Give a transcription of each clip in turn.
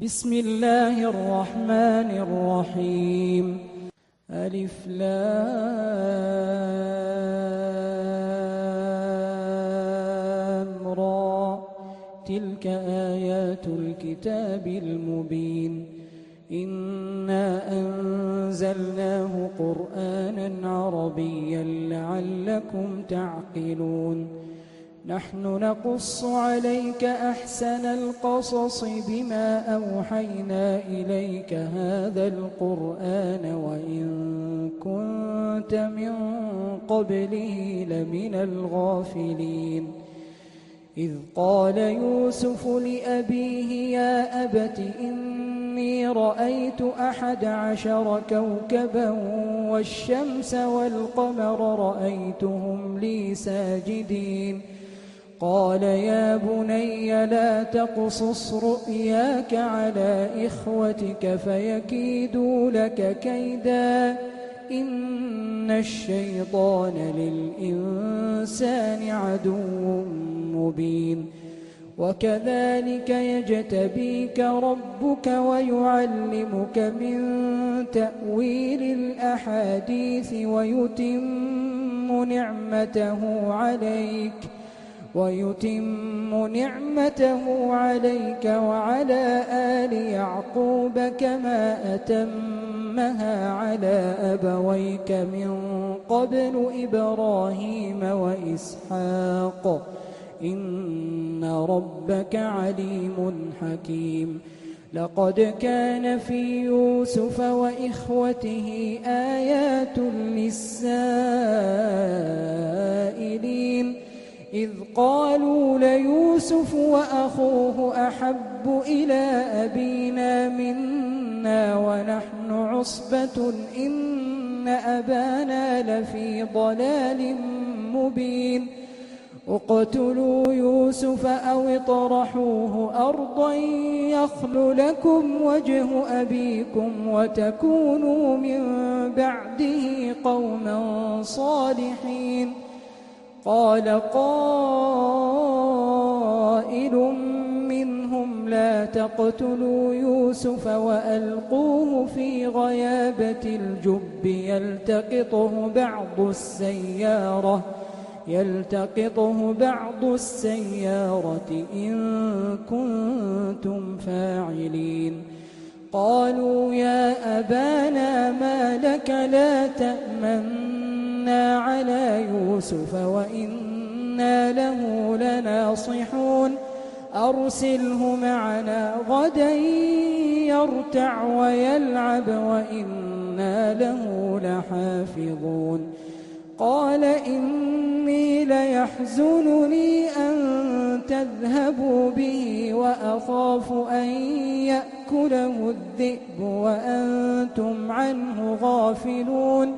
بسم الله الرحمن الرحيم. ألف لام را، تلك آيات الكتاب المبين. إنا أنزلناه قرآنا عربيا لعلكم تعقلون. نحن نقص عليك أحسن القصص بما أوحينا إليك هذا القرآن وإن كنت من قبله لمن الغافلين. إذ قال يوسف لأبيه يا أبت إني رأيت 11 كوكبا والشمس والقمر رأيتهم لي ساجدين. قال يا بني لا تقصص رؤياك على إخوتك فيكيدوا لك كيدا إن الشيطان للإنسان عدو مبين. وكذلك يجتبيك ربك ويعلمك من تأويل الأحاديث ويتم نعمته عليك وعلى آل يعقوب كما أتمها على أبويك من قبل إبراهيم وإسحاق إن ربك عليم حكيم. لقد كان في يوسف وإخوته آيات للسائلين إذ قالوا ليوسف وأخوه أحب إلى أبينا منا ونحن عصبة إن أبانا لفي ضلال مبين. اقتلوا يوسف أو اطرحوه أرضا يخل لكم وجه أبيكم وتكونوا من بعده قوما صالحين. قال قائل منهم لا تقتلوا يوسف وألقوه في غيابة الجب يلتقطه بعض السيارة إن كنتم فاعلين. قالوا يا أبانا ما لك لا تأمنا على يوسف وإنا له لناصحون أرسله معنا غدا يرتع ويلعب وإنا له لحافظون. قال إني ليحزنني أن تذهبوا به وأخاف أن يأكله الذئب وأنتم عنه غافلون.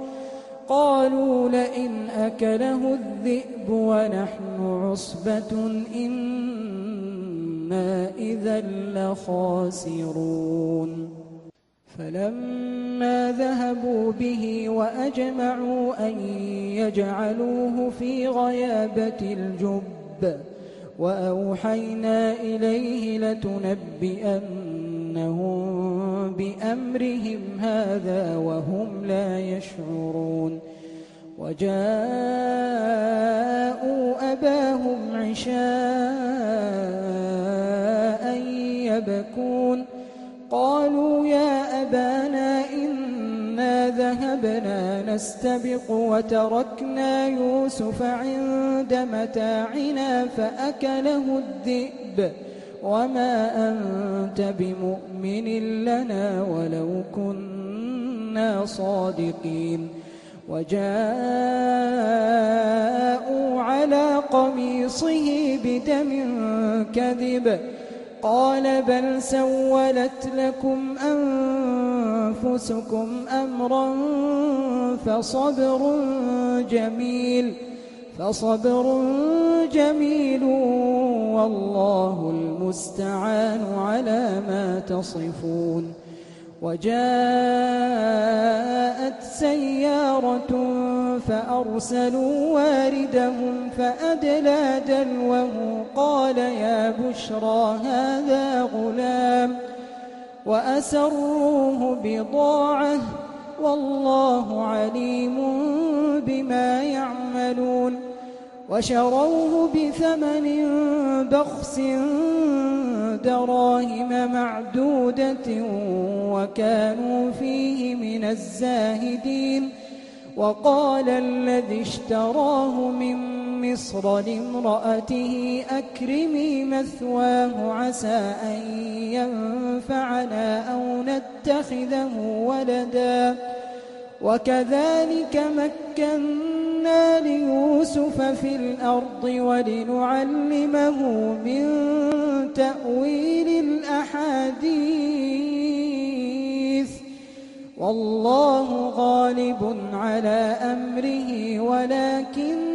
قالوا لئن أكله الذئب ونحن عصبة إنا إذا لخاسرون. فلما ذهبوا به وأجمعوا أن يجعلوه في غيابة الجب وأوحينا إليه لتنبئنهم بأمرهم هذا وهم لا يشعرون. وجاءوا أباهم عشاء يبكون. قالوا يا أبانا إنا ذهبنا نستبق وتركنا يوسف عند متاعنا فأكله الذئب وما أنت بمؤمن لنا ولو كنا صادقين. وجاءوا على قميصه بدم كذب قال بل سولت لكم أنفسكم أمرا فصبر جميل والله المستعان على ما تصفون. وجاءت سيارة فأرسلوا واردهم فأدلى دلوه قال يا بشرى هذا غلام وأسروه بضاعة والله عليم بما يعملون وشروه بثمن بخس دراهم معدودة وكانوا فيه من الزاهدين وقال الذي اشتراه من مصر لامرأته أكرمي مثواه عسى أن ينفعنا أو نتخذه ولدا وكذلك مكنا ليوسف في الأرض ولنعلمه من تأويل الأحاديث والله غالب على أمره ولكن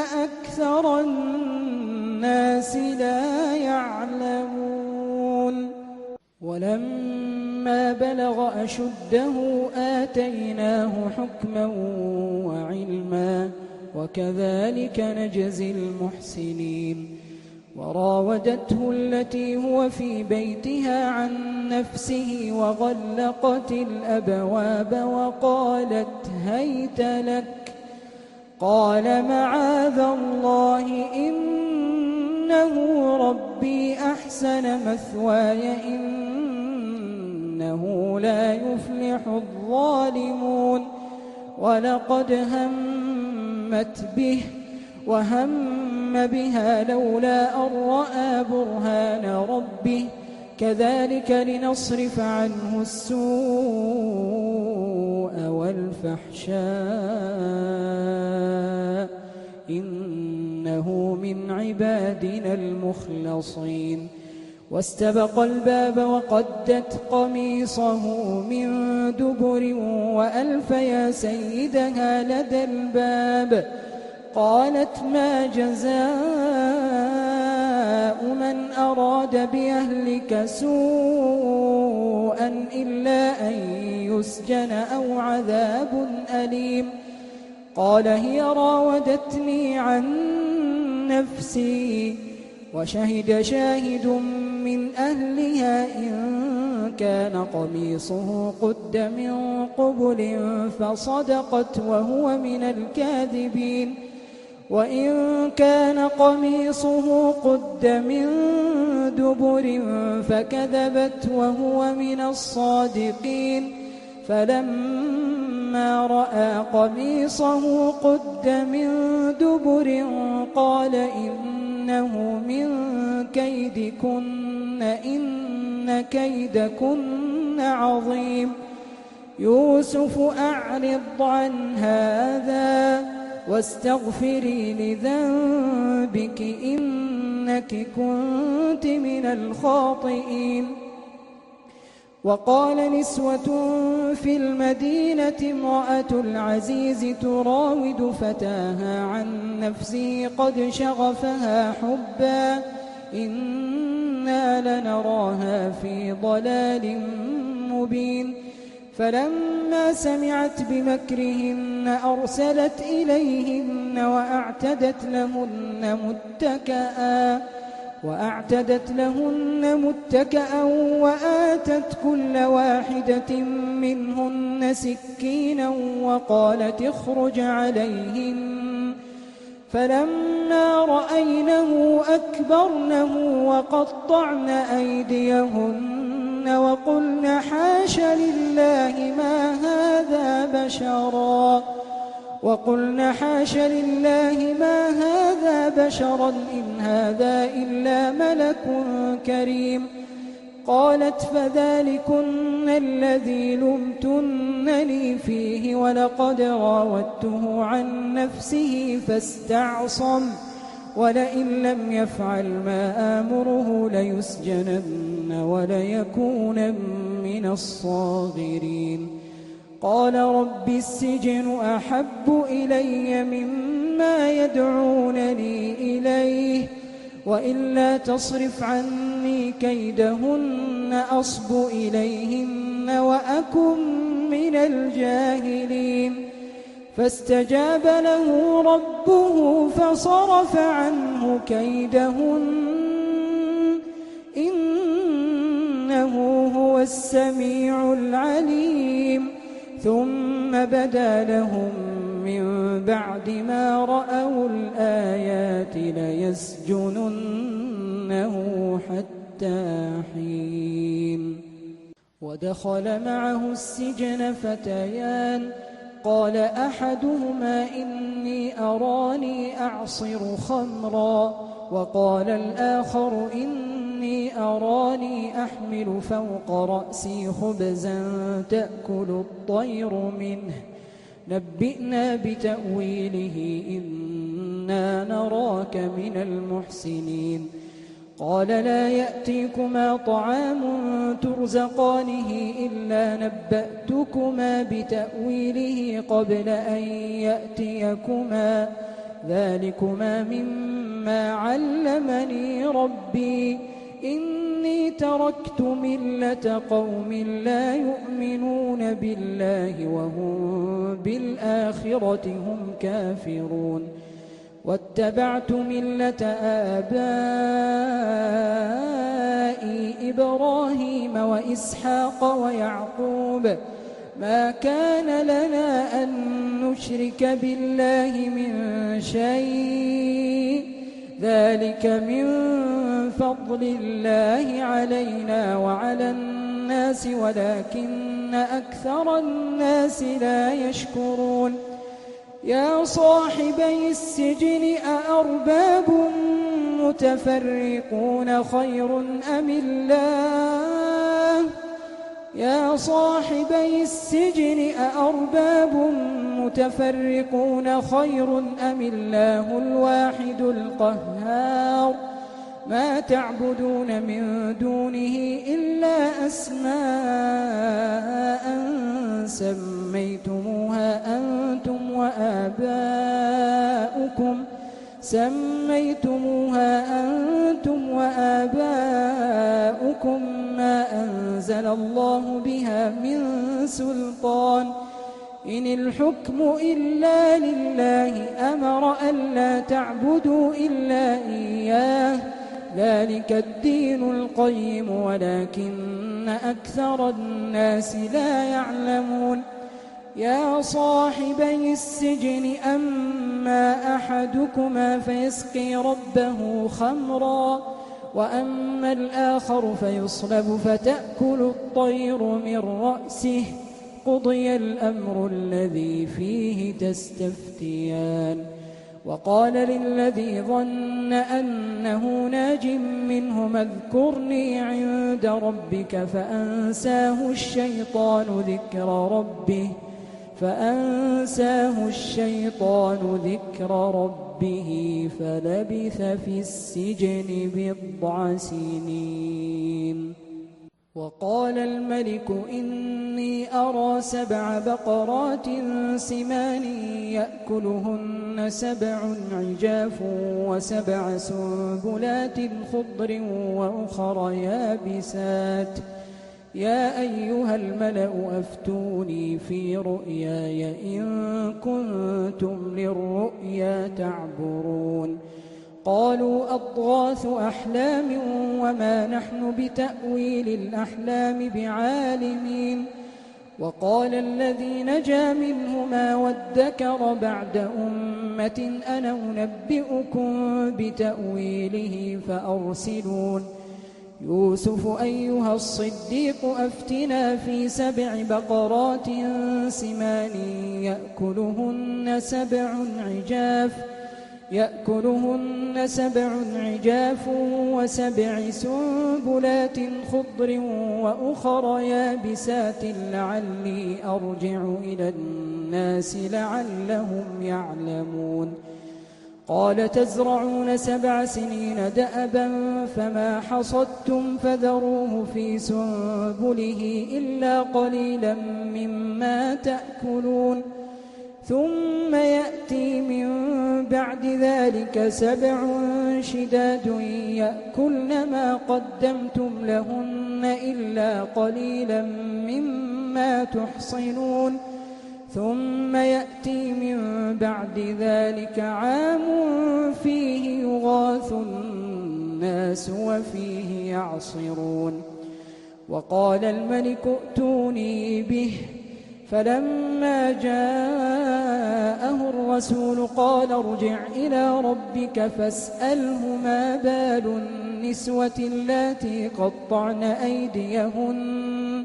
أكثر الناس لا يعلمون ولما بلغ أشده آتيناه حكما وعلما وكذلك نجزي المحسنين وراودته التي هو في بيتها عن نفسه وغلقت الأبواب وقالت هيت لك قال معاذ الله إنه ربي أحسن مثواي إنه لا يفلح الظالمون ولقد همت به وهم بها لولا أن رأى برهان ربه كذلك لنصرف عنه السوء والفحشاء إنه من عبادنا المخلصين واستبق الباب وقدت قميصه من دبر وألف يا سيدها لدى الباب قالت ما جزاء من أراد بأهلك سوءا إلا أن يسجن أو عذاب أليم قال هي راودتني عن نفسي وشهد شاهد من أهلها إن كان قميصه قد من قبل فصدقت وهو من الكاذبين وإن كان قميصه قد من دبر فكذبت وهو من الصادقين فلما رأى قميصه قد من دبر قال إنه من كيدكن إن كيدكن عظيم يوسف أعرض عن هذا واستغفري لذنبك إنك كنت من الخاطئين وقال نسوة في المدينة امرأة العزيز تراود فتاها عن نفسه قد شغفها حبا إنا لنراها في ضلال مبين فلما سمعت بمكرهن أرسلت إليهن وأعتدت لهن متكأ وآتت كل واحدة منهن سكينا وقالت اخرج عليهن فلما رأينه أكبرنه وقطعن أيديهن وقلن حاش لله ما هذا بشرا إن هذا إلا ملك كريم قالت فذلكن الذي لمتنني فيه ولقد راودته عن نفسه فاستعصم ولئن لم يفعل ما آمره ليسجنن وليكون من الصاغرين قال رب السجن أحب إلي مما يدعونني إليه وإلا تصرف عني كيدهن أصب إليهن وأكن من الجاهلين فاستجاب له ربه فصرف عنه كيدهن إنه هو السميع العليم ثم بدا لهم من بعد ما رأوا الآيات ليسجننه حتى حين ودخل معه السجن فتيان قال أحدهما إني أراني أعصر خمرا وقال الآخر إني أراني أحمل فوق رأسي خبزا تأكل الطير منه نبئنا بتأويله إنا نراك من المحسنين قال لا يأتيكما طعام ترزقانه إلا نبأتكما بتأويله قبل أن يأتيكما ذلكما مما علمني ربي إني تركت ملة قوم لا يؤمنون بالله وهم بالآخرة هم كافرون واتبعت ملة آبائي إبراهيم وإسحاق ويعقوب ما كان لنا أن نشرك بالله من شيء ذلك من فضل الله علينا وعلى الناس ولكن أكثر الناس لا يشكرون يا صاحبي السجن أأرباب متفرقون خير أم الله يا صاحبي السجن أأرباب متفرقون خير أم الله الواحد القهار ما تعبدون من دونه إلا أسماء سميتموها أنتم وآباؤكم ما أنزل الله بها من سلطان إن الحكم إلا لله أمر ألا تعبدوا إلا إياه ذلك الدين القيم ولكن أكثر الناس لا يعلمون يا صاحبي السجن أما أحدكما فيسقي ربه خمرا وأما الآخر فيصلب فتأكل الطير من رأسه قضي الأمر الذي فيه تستفتيان وقال للذي ظن أنه ناج منهما اذكرني عند ربك فأنساه الشيطان ذكر ربه فلبث في السجن 10 سنين وقال الملك إني أرى 7 بقرات سمان يأكلهن 7 عجاف و7 سنبلات خضر وأخر يابسات يا أيها الملأ أفتوني في رؤياي إن كنتم للرؤيا تعبرون قالوا أضغاث أحلام وما نحن بتأويل الأحلام بعالمين وقال الذي نجا منهما وادكر بعد أمة أنا أنبئكم بتأويله فأرسلون يوسف أيها الصديق أفتنا في 7 بقرات سمان يأكلهن 7 عجاف و7 سنبلات خضر وأخر يابسات لعلي أرجع إلى الناس لعلهم يعلمون قال تزرعون 7 سنين دأبا فما حصدتم فذروه في سنبله إلا قليلا مما تأكلون ثم يأتي من بعد ذلك 7 شداد يأكلن ما قدمتم لهن إلا قليلا مما تحصنون ثم يأتي من بعد ذلك عام فيه يغاث الناس وفيه يعصرون وقال الملك ائتوني به. فلما جاءه الرسول قال ارجع إلى ربك فاسأله ما بال النسوة اللاتي قطعن أيديهن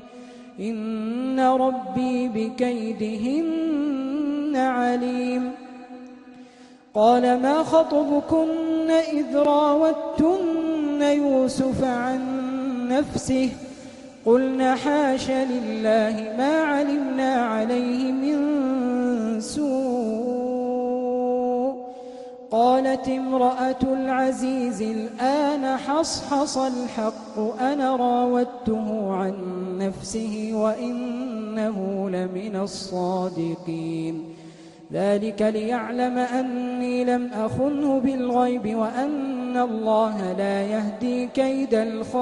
إن ربي بكيدهن عليم. قال ما خطبكن إذ راوتن يوسف عن نفسه قلنا حاش لله ما علمنا عليه من سوء. قالت امرأة العزيز الآن حصحص الحق أنا راودته عن نفسه وإنه لمن الصادقين. ذلك ليعلم أني لم أخنه بالغيب وأن الله لا يهدي كيد الخائنين.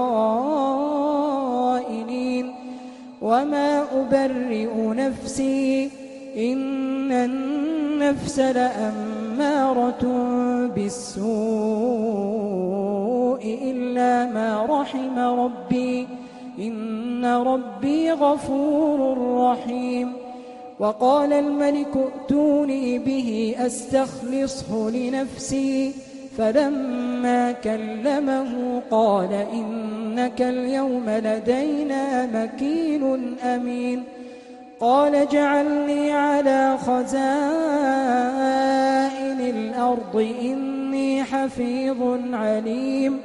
وما أبرئ نفسي إن النفس لأمارة بالسوء إلا ما رحم ربي إن ربي غفور رحيم. وقال الملك ائتوني به أستخلصه لنفسي. فلما كلمه قال إنك اليوم لدينا مكين أمين. قال اجعلني على خزائن الأرض إني حفيظ عليم.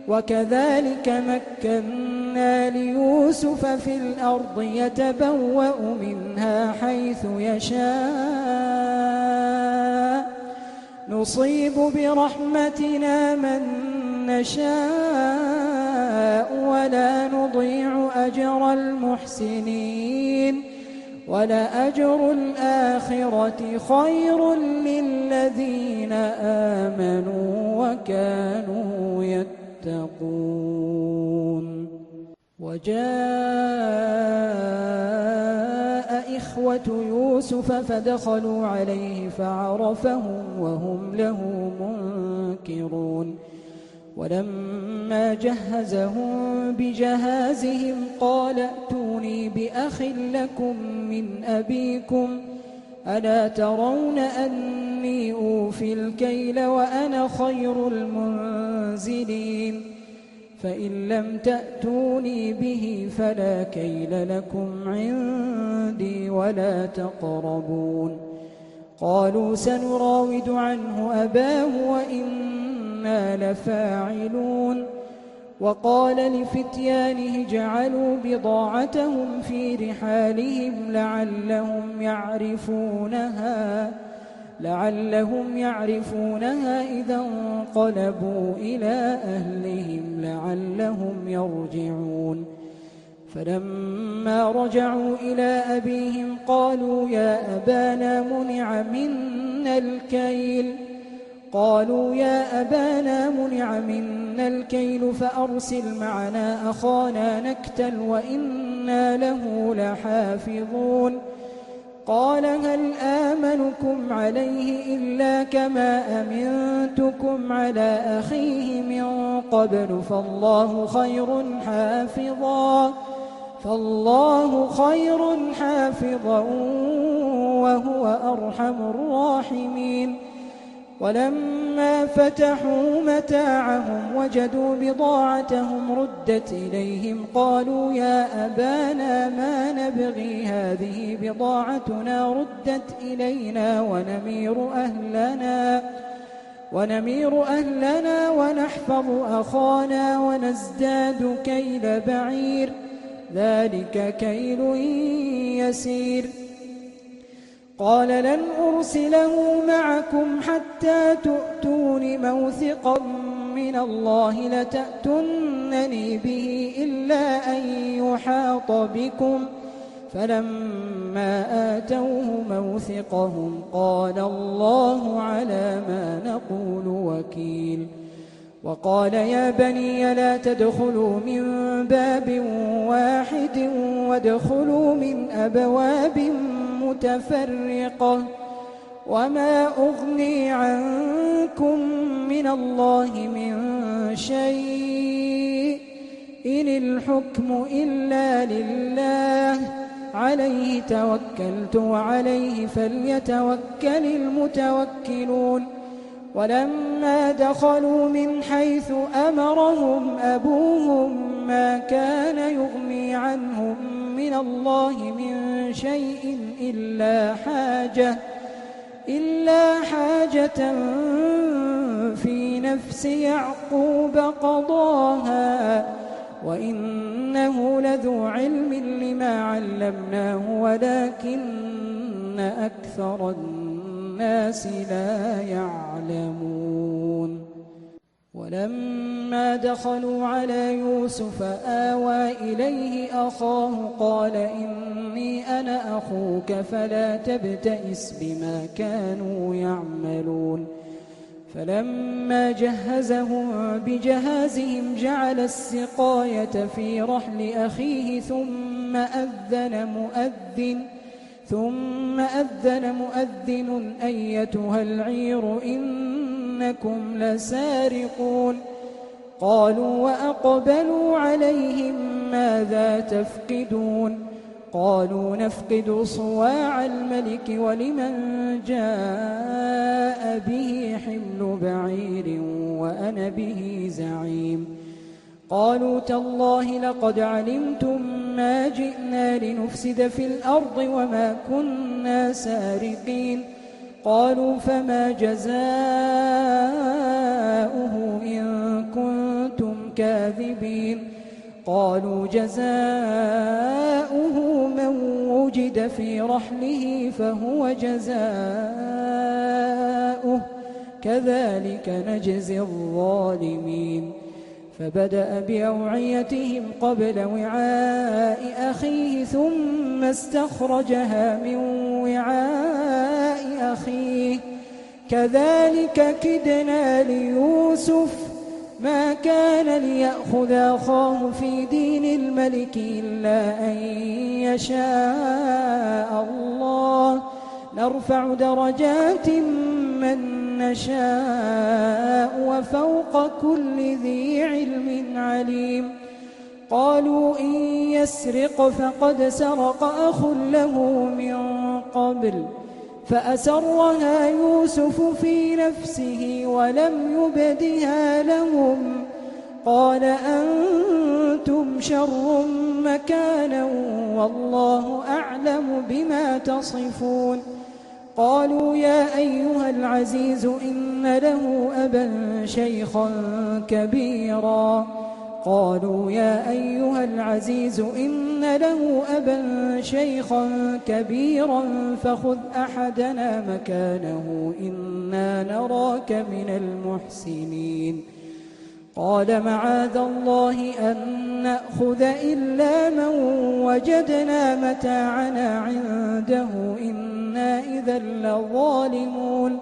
وكذلك مكنا ليوسف في الأرض يتبوأ منها حيث يشاء نصيب برحمتنا من نشاء ولا نضيع أجر المحسنين. ولأجر الآخرة خير للذين آمنوا وكانوا يتقون. وجاء إخوة يوسف فدخلوا عليه فعرفهم وهم له منكرون. ولما جهزهم بجهازهم قال ائتوني بأخ لكم من أبيكم ألا ترون أني أوفي الكيل وأنا خير المنزلين. فإن لم تأتوني به فلا كيل لكم عندي ولا تقربون. قالوا سنراود عنه أباه وإنا لفاعلون. وقال لفتيانه اجعلوا بضاعتهم في رحالهم لعلهم يعرفونها إذا انقلبوا إلى أهلهم لعلهم يرجعون. فلما رجعوا إلى أبيهم قالوا يا أبانا منع منا الكيل فأرسل معنا أخانا نكتل وإنا له لحافظون. قال هل آمنكم عليه إلا كما أمنتكم على أخيه من قبل فالله خير حافظا وهو أرحم الراحمين. ولما فتحوا متاعهم وجدوا بضاعتهم ردت إليهم قالوا يا أبانا ما نبغي هذه بضاعتنا ردت إلينا ونمير أهلنا ونحفظ أخانا ونزداد كيل بعير ذلك كيل يسير. قال لن أرسله معكم حتى تؤتون موثقا من الله لتأتونني به إلا أن يحاط بكم. فلما آتوه موثقهم قال الله على ما نقول وكيل. وقال يا بني لا تدخلوا من باب واحد وادخلوا من أبواب متفرقة وما أغني عنكم من الله من شيء إن الحكم إلا لله عليه توكلت وعليه فليتوكل المتوكلون ولما دخلوا من حيث أمرهم أبوهم ما كان يغني عنهم من الله من شيء إلا حاجة في نفس يعقوب قضاها وإنه لذو علم لما علمناه ولكن أكثر الناس لا يعلمون ولما دخلوا على يوسف آوى إليه أخاه قال إني أنا أخوك فلا تبتئس بما كانوا يعملون فلما جهزهم بجهازهم جعل السقاية في رحل أخيه ثم أذن مؤذن أيتها العير إنكم لسارقون قالوا وأقبلوا عليهم ماذا تفقدون قالوا نفقد صواع الملك ولمن جاء به حمل بعير وأنا به زعيم قالوا تالله لقد علمتم ما جئنا لنفسد في الأرض وما كنا سارقين قالوا فما جزاؤه إن كنتم كاذبين قالوا جزاؤه من وجد في رحله فهو جزاؤه كذلك نجزي الظالمين فبدأ بأوعيتهم قبل وعاء أخيه ثم استخرجها من وعاء أخيه كذلك كدنا ليوسف ما كان ليأخذ أخاه في دين الملك إلا أن يشاء الله نرفع درجات من نشاء وفوق كل ذي علم عليم قالوا إن يسرق فقد سرق أخ له من قبل فأسرها يوسف في نفسه ولم يبدها لهم قال أنتم شر مكانا والله أعلم بما تصفون قالوا يا أيها العزيز إن له أبا شيخا كبيرا قالوا يا أيها العزيز إن له أبا شيخا كبيرا فخذ أحدنا مكانه إنا نراك من المحسنين قال معاذ الله أن نأخذ إلا من وجدنا متاعنا عنده إنا إذا لظالمون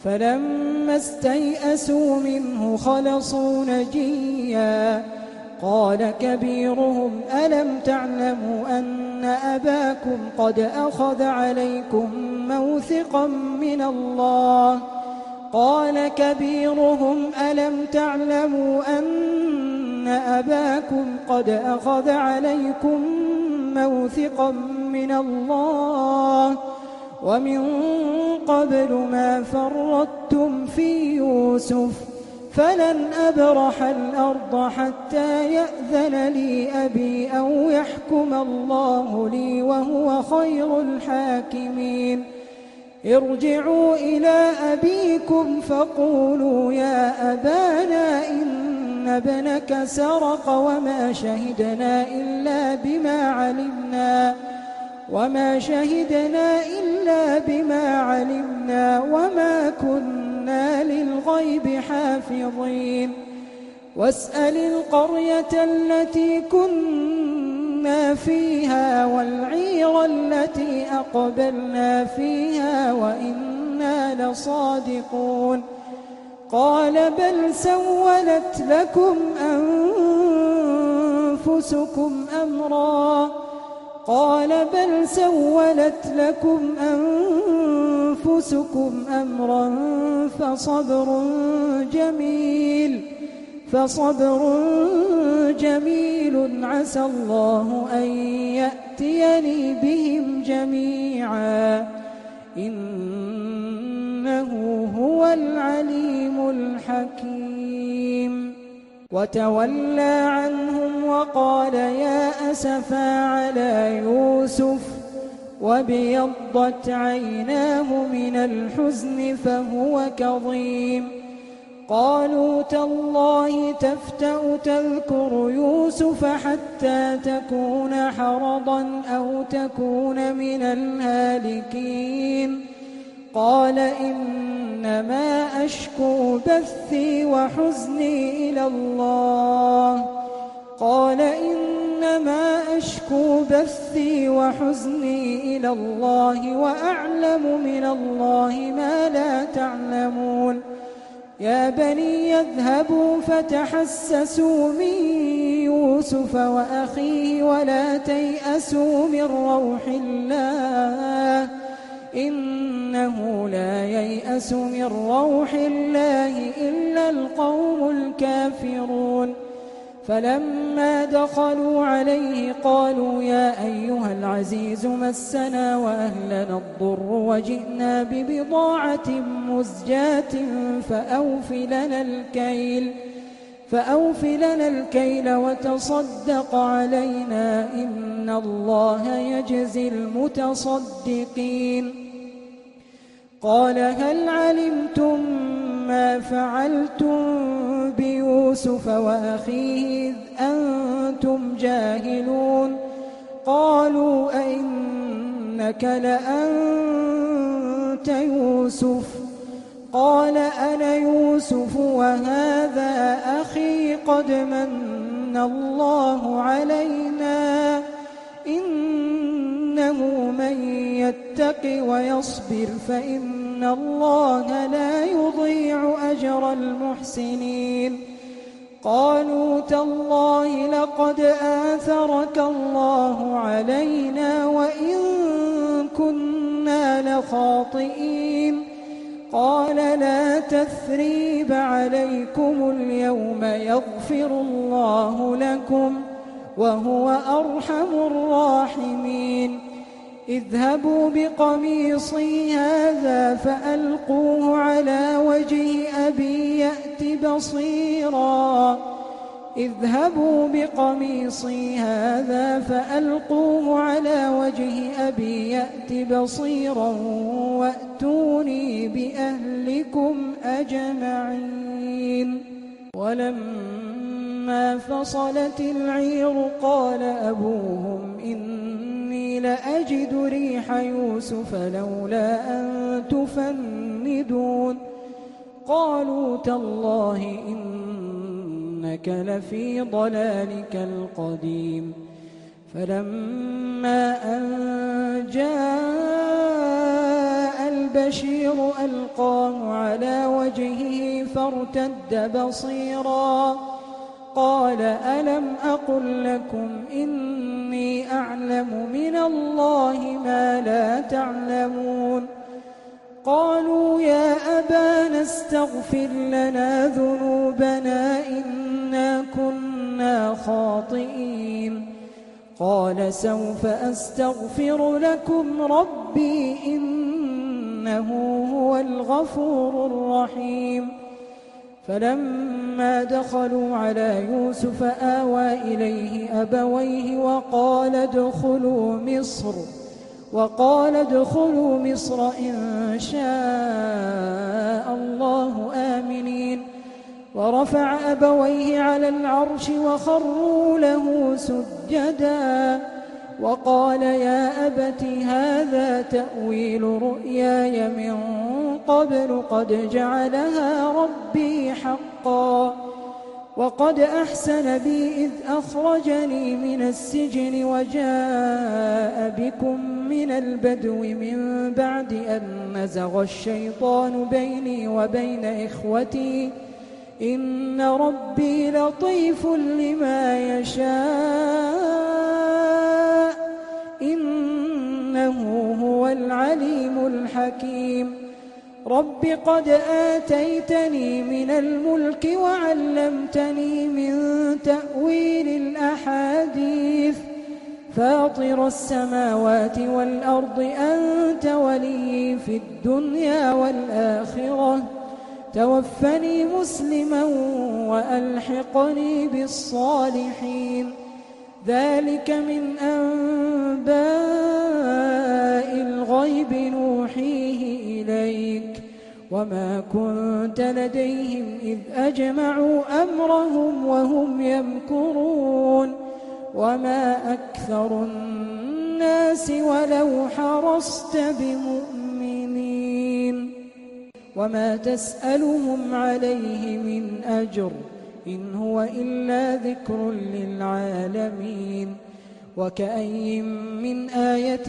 فلما استيئسوا منه خلصوا نجيا قال كبيرهم ألم تعلموا أن أباكم قد أخذ عليكم موثقا من الله قال كبيرهم ألم تعلموا أن أباكم قد أخذ عليكم موثقا من الله ومن قبل ما فرطتم في يوسف فلن أبرح الأرض حتى يأذن لي أبي أو يحكم الله لي وهو خير الحاكمين ارجعوا إلى أبيكم فقولوا يا أبانا إن ابنك سرق وما شهدنا إلا بما علمنا وما كنا للغيب حافظين واسأل القرية التي كنا فيها والعير التي أقبلنا فيها وإنا لصادقون قال بل سولت لكم أنفسكم أمرا فصبر جميل فصبر جميل عسى الله أن يأتيني بهم جميعا إنه هو العليم الحكيم. وتولى عنهم وقال يا أسفا على يوسف وابيضت عيناه من الحزن فهو كظيم. قالوا تالله تفتأ تذكر يوسف حتى تكون حرضا أو تكون من الهالكين. قال إنما أشكو بثي وحزني إلى الله وأعلم من الله ما لا تعلمون. يا بني يذهبوا فتحسسوا من يوسف وأخيه ولا تيأسوا من روح الله إنه لا ييأس من روح الله إلا القوم الكافرون. فلما دخلوا عليه قالوا يا أيها العزيز مسنا وأهلنا الضر وجئنا ببضاعة مزجاة فأوف لنا الكيل وتصدق علينا إن الله يجزي المتصدقين. قال هل علمتم ما فعلتم بيوسف وأخيه إذ أنتم جاهلون؟ قالوا أئنك لأنت يوسف؟ قال أنا يوسف وهذا أخي قد من الله علينا إنه من يتق ويصبر فإن الله لا يضيع أجر المحسنين. قالوا تالله لقد آثرك الله علينا وإن كنا لخاطئين. قال لا تثريب عليكم اليوم يغفر الله لكم وهو أرحم الراحمين. اذهبوا بقميصي هذا فألقوه على وجه أبي يأت بصيرا وأتوني بأهلكم أجمعين. ولما فصلت العير قال أبوهم إني لأجد ريح يوسف لولا أن تفندون. قالوا تالله إنك لفي ضلالك القديم. فلما أن جاء البشير ألقاه على وجهه فارتد بصيرا. قال ألم أقل لكم إني أعلم من الله ما لا تعلمون؟ قالوا يا أبانا استغفر لنا ذنوبنا إنا كنا خاطئين. قال سوف أستغفر لكم ربي إنه هو الغفور الرحيم. فلما دخلوا على يوسف آوى إليه أبويه وقال ادخلوا مصر إن شاء الله آمنين. ورفع أبويه على العرش وخروا له سجدا وقال يا أبت هذا تأويل رؤياي من قبل قد جعلها ربي حقا وقد أحسن بي إذ أخرجني من السجن وجاء بكم من البدو من بعد أن نزغ الشيطان بيني وبين إخوتي إن ربي لطيف لما يشاء إنه هو العليم الحكيم. رب قد آتيتني من الملك وعلمتني من تأويل الأحاديث فاطر السماوات والأرض أنت ولي في الدنيا والآخرة توفني مسلما وألحقني بالصالحين ذلك من أنباء الغيب نوحيه إليك وما كنت لديهم إذ أجمعوا أمرهم وهم يمكرون وما أكثر الناس ولو حرصت بمؤمنين وما تسألهم عليه من أجر إن هو إلا ذكر للعالمين وكأي من آية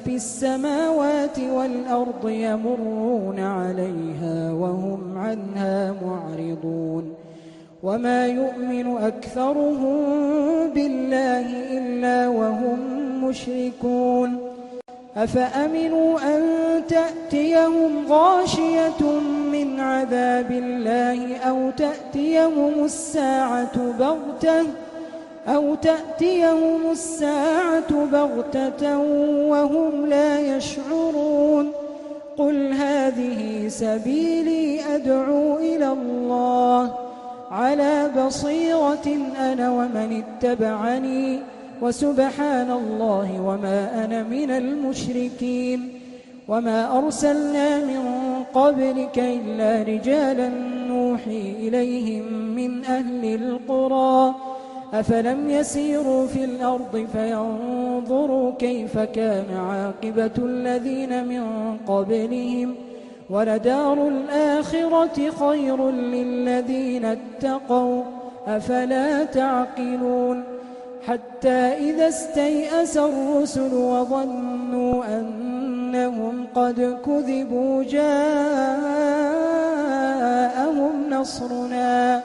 في السماوات والأرض يمرون عليها وهم عنها معرضون وما يؤمن أكثرهم بالله إلا وهم مشركون أفأمنوا أن تأتيهم غاشية من عذاب الله أو تأتيهم الساعة بغتة وهم لا يشعرون قل هذه سبيلي أدعو إلى الله على بصيرة أنا ومن اتبعني وسبحان الله وما أنا من المشركين وما أرسلنا من قبلك إلا رجالا نوحي إليهم من أهل القرى أفلم يسيروا في الأرض فينظروا كيف كان عاقبة الذين من قبلهم ولدار الآخرة خير للذين اتقوا أفلا تعقلون حتى إذا استيأس الرسل وظنوا أنهم قد كذبوا جاءهم نصرنا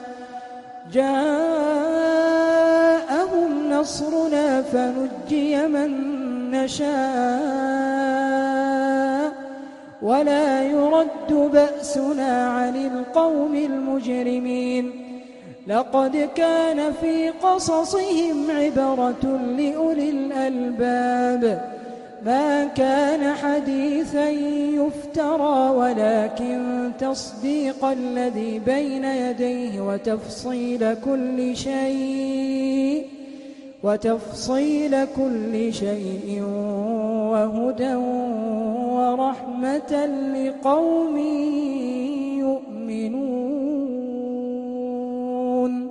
فنجي من نشاء ولا يرد بأسنا عن القوم المجرمين لقد كان في قصصهم عبرة لأولي الألباب ما كان حديثا يفترى ولكن تصديق الذي بين يديه وتفصيل كل شيء وهدى ورحمة لقوم يؤمنون